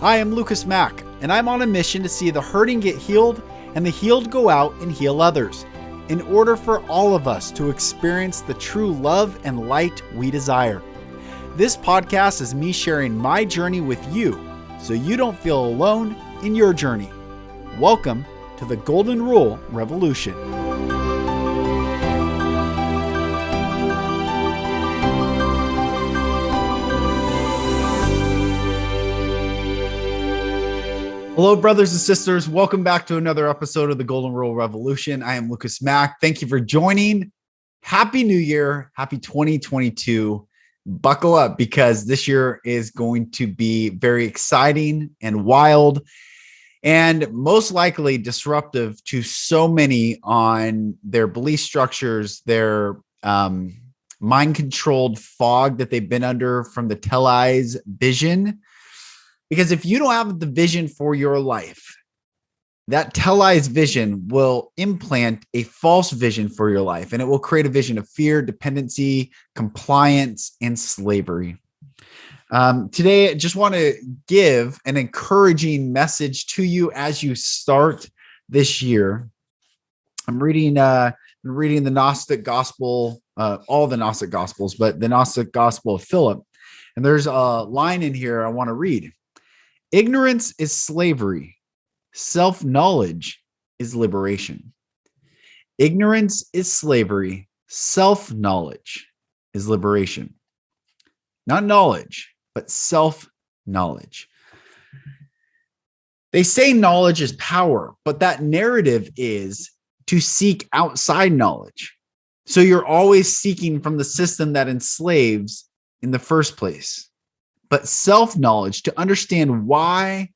Hi, I'm Mack, and I'm on a mission to see the hurting get healed and the healed go out and heal others, in order for all of us to experience the true love and light we desire. This podcast is me sharing my journey with you, so you don't feel alone in your journey. Welcome to the Golden Rule Revolution. Hello, brothers and sisters. Welcome back to another episode of the Golden Rule Revolution. I am Mack. Thank you for joining. Happy New Year. Happy 2022. Buckle up because this year is going to be very exciting and wild and most likely disruptive to so many on their belief structures, their mind-controlled fog that they've been under from the Tellai's vision. Because if you don't have the vision for your life, that Tellai's vision will implant a false vision for your life, and it will create a vision of fear, dependency, compliance, and slavery. Today, I just want to give an encouraging message to you as you start this year. I'm reading the Gnostic gospel, all the Gnostic gospels, but the Gnostic gospel of Phillip. And there's a line in here I want to read. Ignorance is slavery. Self-knowledge is liberation. Ignorance is slavery. Self-knowledge is liberation. Not knowledge, but self-knowledge. They say knowledge is power, but that narrative is to seek outside knowledge. So you're always seeking from the system that enslaves in the first place. But self-knowledge, to understand why,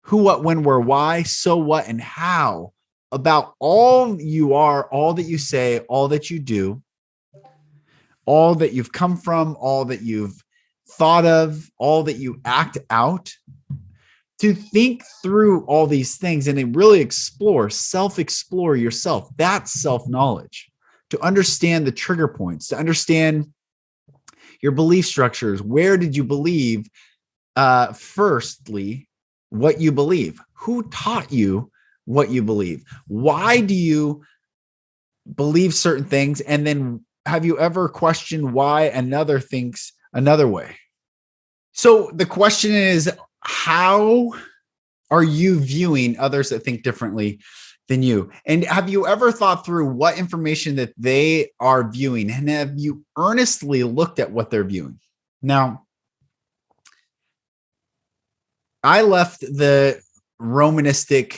who, what, when, where, why, so what, and how about all you are, all that you say, all that you do, all that you've come from, all that you've thought of, all that you act out, to think through all these things and then really self-explore yourself. That's self-knowledge. To understand the trigger points, to understand your belief structures. Where did you believe? Firstly, what you believe. Who taught you what you believe? Why do you believe certain things? And then have you ever questioned why another thinks another way? So the question is, how are you viewing others that think differently than you? And have you ever thought through what information that they are viewing? And have you earnestly looked at what they're viewing? Now, I left the Romanistic,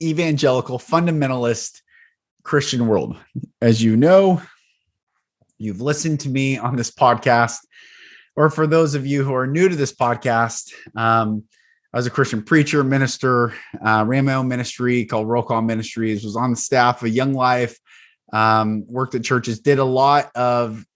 evangelical, fundamentalist Christian world. As you know, you've listened to me on this podcast, or for those of you who are new to this podcast, I was a Christian preacher, minister, ran my own ministry called Roll Call Ministries, was on the staff of Young Life, worked at churches, did a lot of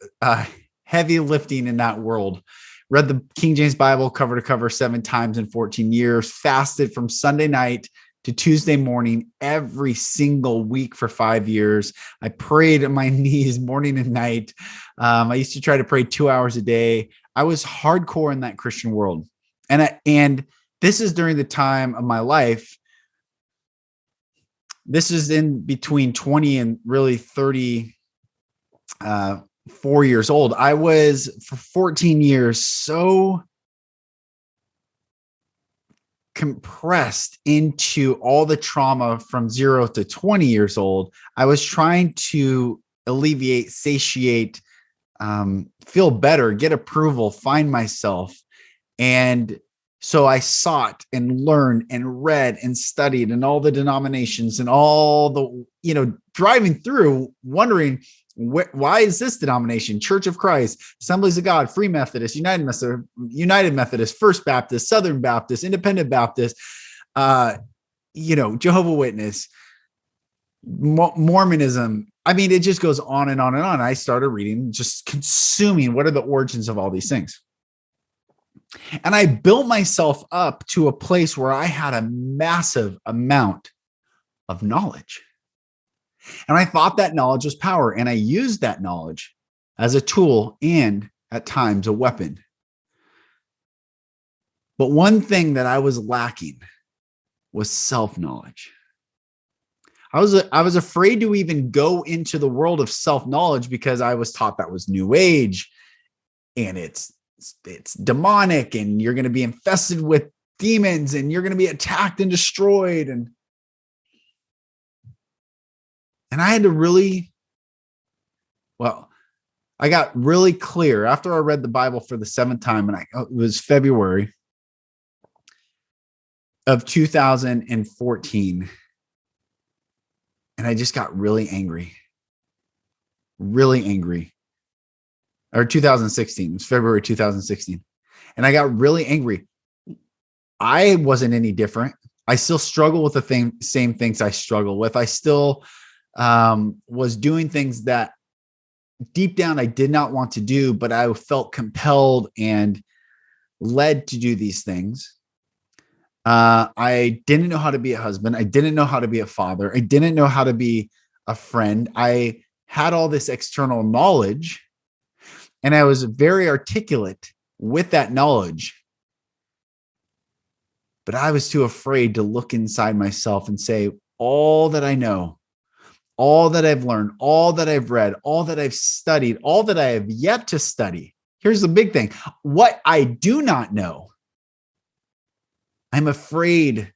heavy lifting in that world. Read the King James Bible cover to cover 7 times in 14 years, fasted from Sunday night to Tuesday morning every single week for 5 years. I prayed on my knees morning and night. I used to try to pray 2 hours a day. I was hardcore in that Christian world. And this is during the time of my life. This is in between 20 and really 34 years old. I was for 14 years so compressed into all the trauma from 0 to 20 years old. I was trying to alleviate, satiate, feel better, get approval, find myself. And so I sought and learned and read and studied and all the denominations and all the, driving through, wondering, why is this denomination? Church of Christ, Assemblies of God, Free Methodist, United Methodist, First Baptist, Southern Baptist, Independent Baptist, Jehovah's Witness, Mormonism. I mean, it just goes on and on and on. I started reading, just consuming what are the origins of all these things. And I built myself up to a place where I had a massive amount of knowledge. And I thought that knowledge was power. And I used that knowledge as a tool and at times a weapon. But one thing that I was lacking was self-knowledge. I was afraid to even go into the world of self-knowledge because I was taught that was new age and it's demonic and you're going to be infested with demons and you're going to be attacked and destroyed. And I had to really, I got really clear after I read the Bible for the 7th time, and it was February of 2014. And I just got really angry. Or 2016. It was February 2016. And I got really angry. I wasn't any different. I still struggle with the same things I struggle with. I still was doing things that deep down I did not want to do, but I felt compelled and led to do these things. I didn't know how to be a husband. I didn't know how to be a father. I didn't know how to be a friend. I had all this external knowledge, and I was very articulate with that knowledge. But I was too afraid to look inside myself and say, all that I know, all that I've learned, all that I've read, all that I've studied, all that I have yet to study. Here's the big thing. What I do not know, I'm afraid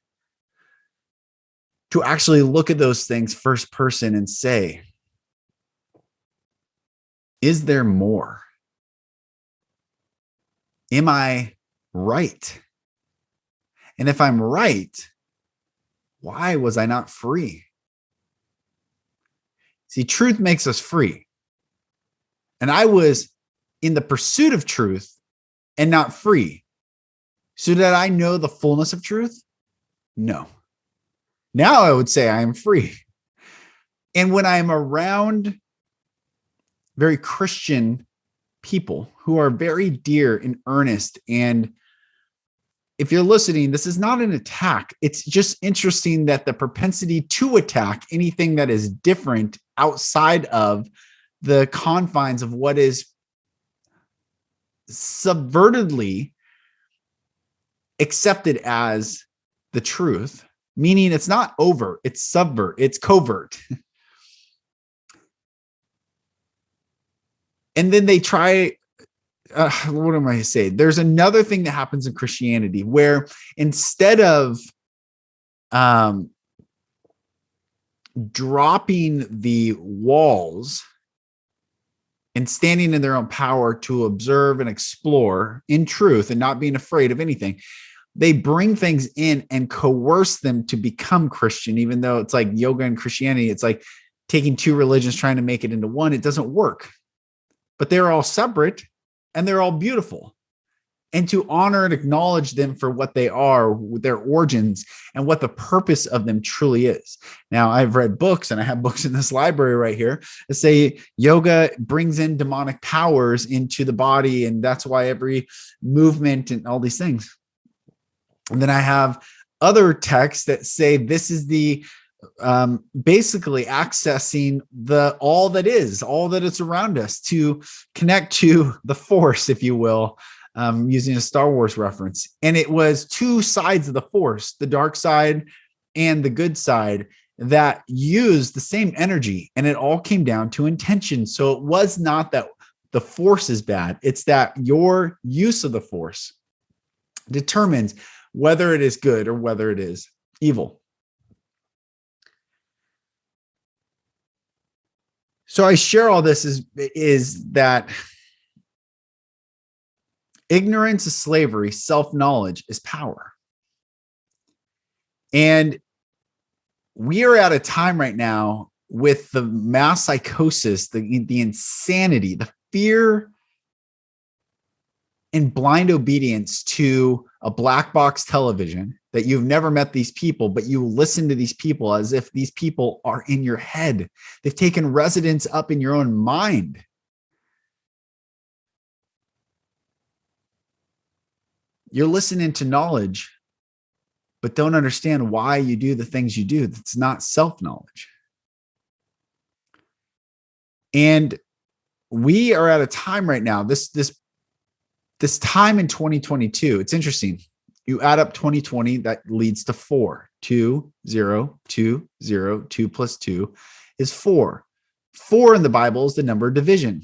to actually look at those things first person and say, is there more? Am I right? And if I'm right, why was I not free? See, truth makes us free. And I was in the pursuit of truth and not free. So did I know the fullness of truth? No. Now I would say I am free. And when I'm around very Christian people who are very dear and earnest, and if you're listening, this is not an attack. It's just interesting that the propensity to attack anything that is different outside of the confines of what is subvertedly accepted as the truth, meaning it's not overt, it's subvert, it's covert. And then they try, what am I going to say? There's another thing that happens in Christianity where instead of dropping the walls and standing in their own power to observe and explore in truth and not being afraid of anything, they bring things in and coerce them to become Christian, even though it's like yoga and Christianity. It's like taking two religions, trying to make it into one. It doesn't work, but they're all separate and they're all beautiful. And to honor and acknowledge them for what they are, their origins, and what the purpose of them truly is. Now, I've read books, and I have books in this library right here that say yoga brings in demonic powers into the body, and that's why every movement and all these things. And then I have other texts that say this is the basically accessing all that is around us to connect to the force, if you will. Using a Star Wars reference. And it was two sides of the force, the dark side and the good side, that used the same energy. And it all came down to intention. So it was not that the force is bad. It's that your use of the force determines whether it is good or whether it is evil. So I share all this is that ignorance is slavery, self-knowledge is power. And we are at a time right now with the mass psychosis, the insanity, the fear and blind obedience to a black box television, that you've never met these people, but you listen to these people as if these people are in your head. They've taken residence up in your own mind. You're listening to knowledge, but don't understand why you do the things you do. That's not self-knowledge. And we are at a time right now, this time in 2022, it's interesting. You add up 2020, that leads to 4. 2, 0, 2, 0, 2 plus 2 is 4. 4 in the Bible is the number of division.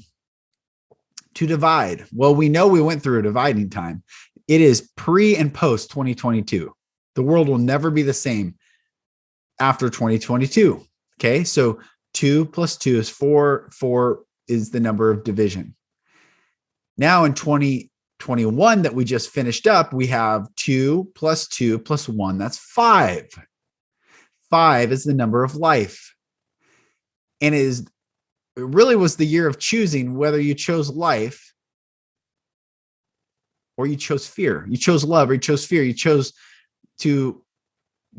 To divide. Well, we know we went through a dividing time. It is pre and post 2022. The world will never be the same after 2022. Okay, so 2 plus 2 is 4. 4 is the number of division. Now in 2021 that we just finished up, we have 2 plus 2 plus 1. That's 5. 5 is the number of life. And it really was the year of choosing whether you chose life or you chose fear. You chose love or you chose fear. You chose to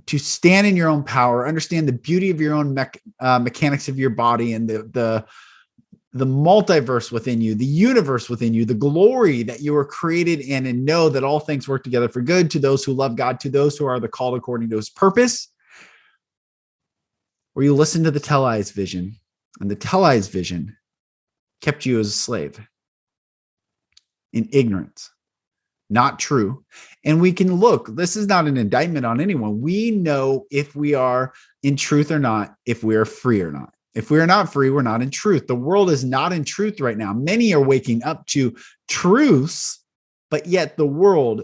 stand in your own power, understand the beauty of your own mechanics of your body and the multiverse within you, the universe within you, the glory that you were created in, and know that all things work together for good to those who love God, to those who are the called according to his purpose. Or you listen to the televised vision, and the televised vision kept you as a slave in ignorance. Not true. And we can look, this is not an indictment on anyone. We know if we are in truth or not, if we are free or not. If we are not free, we're not in truth. The world is not in truth right now. Many are waking up to truths, but yet the world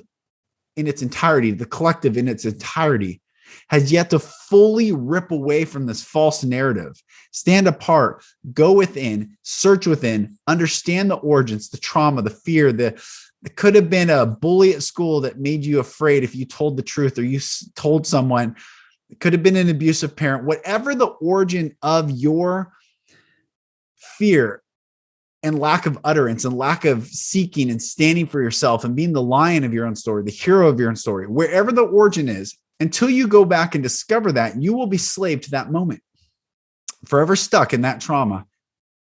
in its entirety, the collective in its entirety, has yet to fully rip away from this false narrative. Stand apart, go within, search within, understand the origins, the trauma, the fear, it could have been a bully at school that made you afraid if you told the truth, or you told someone. It could have been an abusive parent. Whatever the origin of your fear and lack of utterance and lack of seeking and standing for yourself and being the lion of your own story, the hero of your own story, wherever the origin is, until you go back and discover that, you will be slave to that moment, forever stuck in that trauma,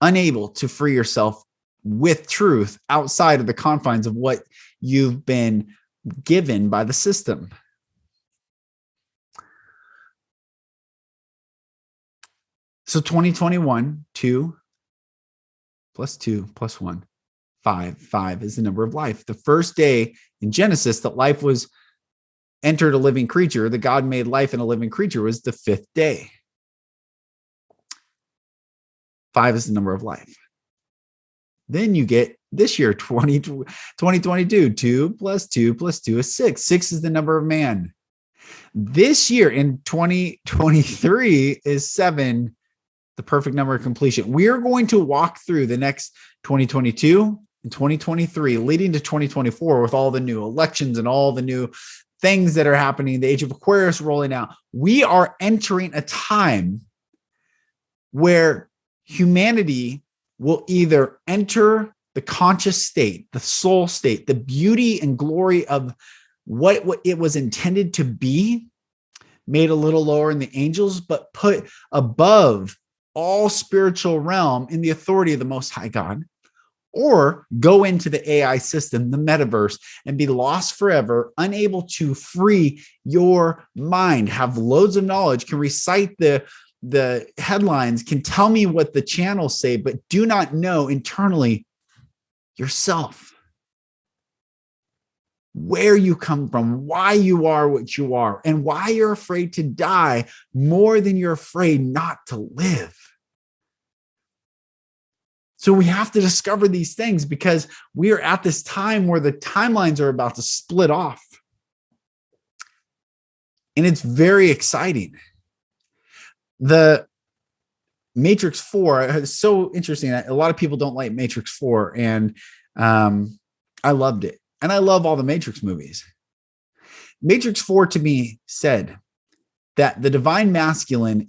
unable to free yourself with truth outside of the confines of what you've been given by the system. So 2021, 2 plus 2 plus 1, 5. 5 is the number of life. The first day in Genesis that life was entered a living creature, that God made life in a living creature, was the 5th day. 5 is the number of life. Then you get this year, 2022, 2 plus 2 plus 2 is 6. 6 is the number of man. This year in 2023 is 7, the perfect number of completion. We are going to walk through the next 2022 and 2023, leading to 2024 with all the new elections and all the new things that are happening, the age of Aquarius rolling out. We are entering a time where humanity will either enter the conscious state, the soul state, the beauty and glory of what it was intended to be, made a little lower in the angels, but put above all spiritual realm in the authority of the Most High God, or go into the AI system, the metaverse, and be lost forever, unable to free your mind, have loads of knowledge, can recite the headlines, can tell me what the channels say, but do not know internally yourself, where you come from, why you are what you are, and why you're afraid to die more than you're afraid not to live. So we have to discover these things, because we are at this time where the timelines are about to split off. And it's very exciting. The Matrix 4 is so interesting. A lot of people don't like Matrix 4, and I loved it. And I love all the Matrix movies. Matrix 4 to me said that the divine masculine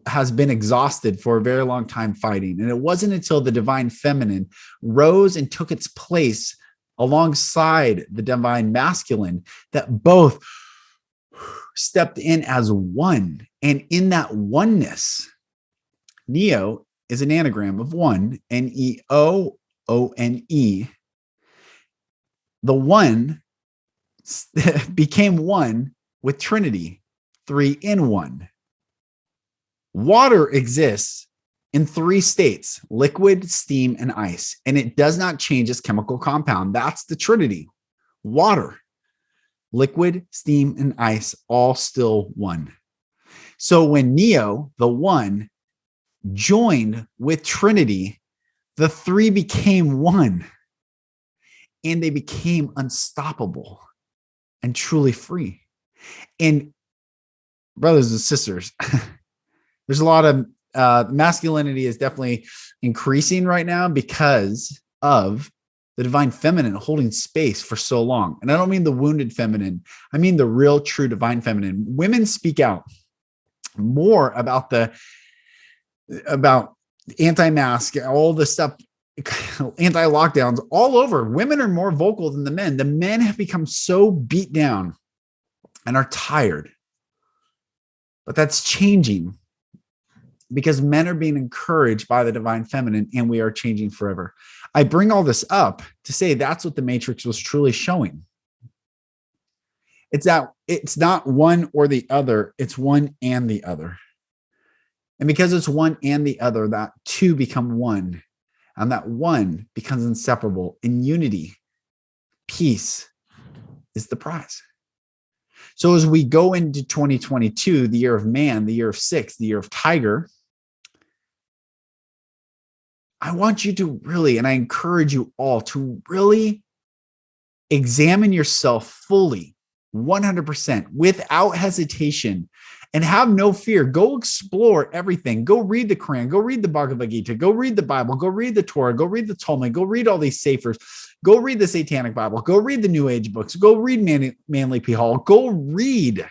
has been exhausted for a very long time fighting. And it wasn't until the divine feminine rose and took its place alongside the divine masculine that both stepped in as one. And in that oneness, Neo is an anagram of one, N-E-O-O-N-E. The one became one with Trinity, 3 in 1. Water exists in 3 states: liquid, steam, and ice. And it does not change its chemical compound. That's the Trinity, water. Liquid, steam, and ice, all still one. So when Neo, the one, joined with Trinity, the three became one, and they became unstoppable and truly free. And brothers and sisters, there's a lot of masculinity is definitely increasing right now because of the divine feminine holding space for so long. And I don't mean the wounded feminine. I mean the real, true divine feminine. Women speak out more about anti-mask, all the stuff, anti-lockdowns all over. Women are more vocal than the men. The men have become so beat down and are tired. But that's changing because men are being encouraged by the divine feminine, and we are changing forever. I bring all this up to say that's what the Matrix was truly showing. It's that it's not one or the other, it's one and the other. And because it's one and the other, that two become one, and that one becomes inseparable. In unity, peace is the prize. So as we go into 2022, the year of man, the year of six, the year of tiger, I want you to really, and I encourage you all to really examine yourself fully, 100%, without hesitation, and have no fear. Go explore everything. Go read the Quran. Go read the Bhagavad Gita. Go read the Bible. Go read the Torah. Go read the Talmud. Go read all these Safers. Go read the Satanic Bible. Go read the New Age books. Go read Manly P. Hall. Go read.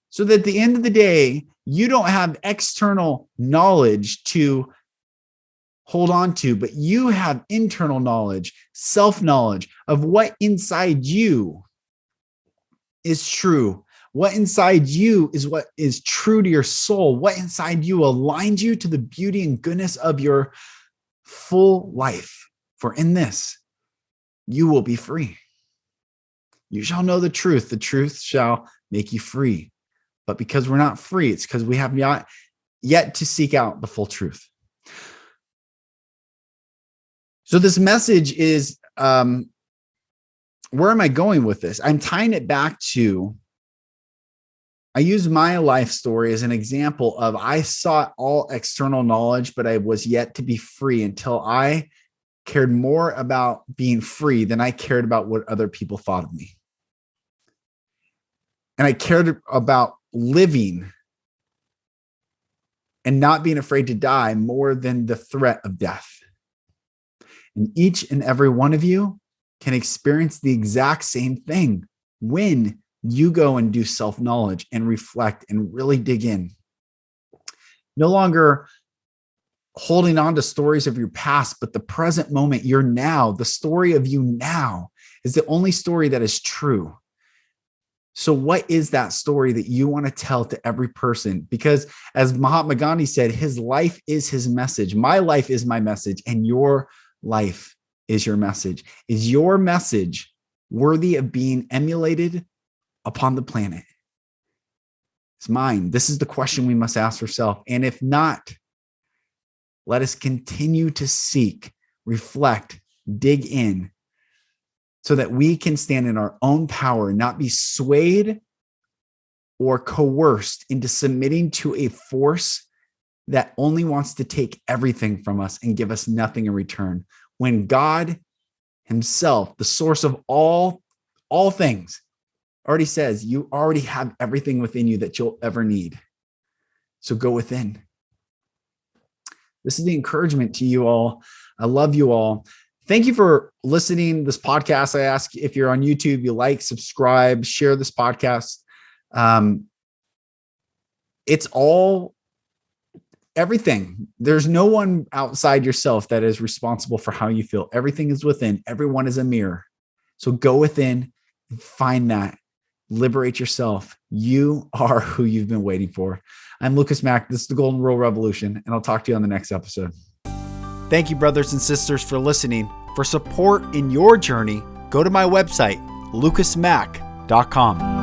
So that at the end of the day, you don't have external knowledge to hold on to, but you have internal knowledge, self-knowledge of what inside you is true. What inside you is what is true to your soul. What inside you aligns you to the beauty and goodness of your full life. For in this, you will be free. You shall know the truth shall make you free. But because we're not free, it's because we have not yet to seek out the full truth. So this message is, where am I going with this? I'm tying it back to, I use my life story as an example of I sought all external knowledge, but I was yet to be free until I cared more about being free than I cared about what other people thought of me. And I cared about living and not being afraid to die more than the threat of death. And each and every one of you can experience the exact same thing when you go and do self-knowledge and reflect and really dig in. No longer holding on to stories of your past, but the present moment, you're now, the story of you now is the only story that is true. So what is that story that you want to tell to every person? Because as Mahatma Gandhi said, his life is his message. My life is my message, and your life is your message. Is your message worthy of being emulated upon the planet? It's mine. This is the question we must ask ourselves. And if not, let us continue to seek, reflect, dig in, so that we can stand in our own power and not be swayed or coerced into submitting to a force that only wants to take everything from us and give us nothing in return. When God himself, the source of all things, already says you already have everything within you that you'll ever need. So go within. This is the encouragement to you all. I love you all. Thank you for listening to this podcast. I ask if you're on YouTube, you like, subscribe, share this podcast. It's all everything. There's no one outside yourself that is responsible for how you feel. Everything is within. Everyone is a mirror. So go within and find that. Liberate yourself. You are who you've been waiting for. I'm Lucas Mack. This is the Golden Rule Revolution, and I'll talk to you on the next episode. Thank you, brothers and sisters, for listening. For support in your journey, go to my website, lucasmack.com.